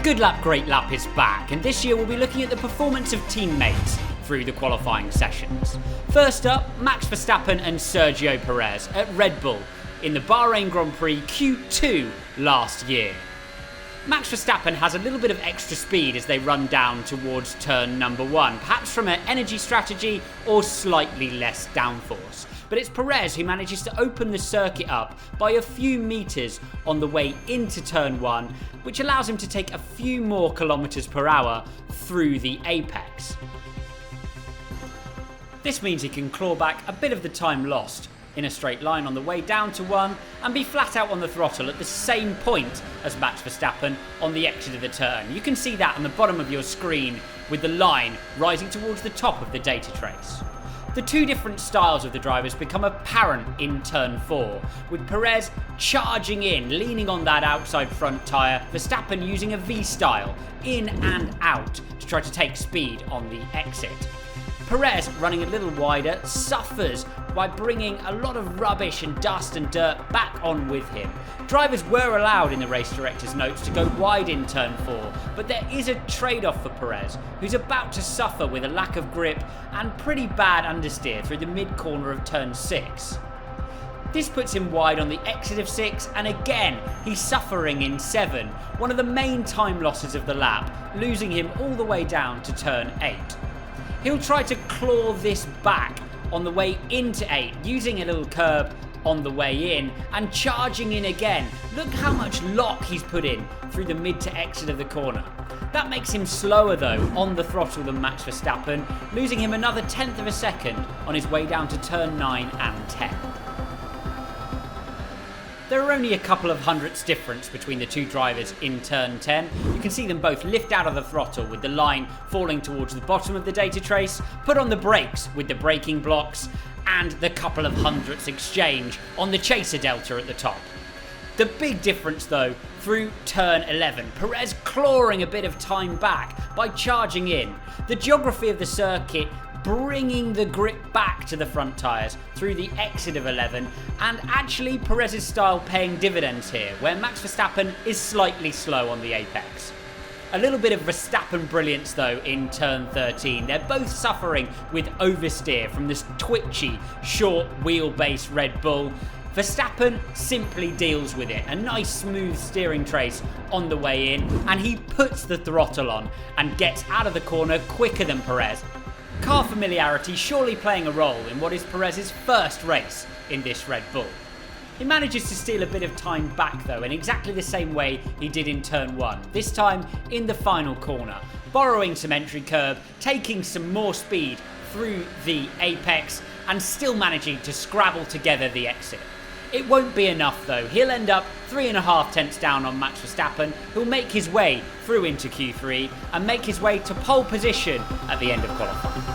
Good Lap, Great Lap is back, and this year we'll be looking at the performance of teammates through the qualifying sessions. First up, Max Verstappen and Sergio Perez at Red Bull in the Bahrain Grand Prix Q2 last year. Max Verstappen has a little bit of extra speed as they run down towards turn number 1, perhaps from an energy strategy or slightly less downforce. But it's Perez who manages to open the circuit up by a few metres on the way into turn 1, which allows him to take a few more kilometres per hour through the apex. This means he can claw back a bit of the time lost in a straight line on the way down to 1 and be flat out on the throttle at the same point as Max Verstappen on the exit of the turn. You can see that on the bottom of your screen with the line rising towards the top of the data trace. The two different styles of the drivers become apparent in turn 4, with Perez charging in, leaning on that outside front tyre, Verstappen using a V-style, in and out, to try to take speed on the exit. Perez, running a little wider, suffers by bringing a lot of rubbish and dust and dirt back on with him. Drivers were allowed in the race director's notes to go wide in turn 4, but there is a trade-off for Perez, who's about to suffer with a lack of grip and pretty bad understeer through the mid-corner of turn 6. This puts him wide on the exit of 6, and again he's suffering in 7, one of the main time losses of the lap, losing him all the way down to turn 8. He'll try to claw this back on the way into 8, using a little curb on the way in and charging in again. Look how much lock he's put in through the mid to exit of the corner. That makes him slower though on the throttle than Max Verstappen, losing him another 1/10 of a second on his way down to turn 9 and 10. There are only a couple of hundredths difference between the two drivers in turn 10. You can see them both lift out of the throttle with the line falling towards the bottom of the data trace, put on the brakes with the braking blocks, and the couple of hundredths exchange on the chaser delta at the top. The big difference though, through turn 11, Perez clawing a bit of time back by charging in. The geography of the circuit bringing the grip back to the front tyres through the exit of 11, and actually Perez's style paying dividends here, where Max Verstappen is slightly slow on the apex. A little bit of Verstappen brilliance though in turn 13. They're both suffering with oversteer from this twitchy, short wheelbase Red Bull. Verstappen simply deals with it, a nice smooth steering trace on the way in, and he puts the throttle on and gets out of the corner quicker than Perez. Car familiarity surely playing a role in what is Perez's first race in this Red Bull. He manages to steal a bit of time back though in exactly the same way he did in turn 1, this time in the final corner, borrowing some entry curb, taking some more speed through the apex and still managing to scrabble together the exit. It won't be enough though. He'll end up 3.5 tenths down on Max Verstappen, who'll make his way through into Q3 and make his way to pole position at the end of qualifying.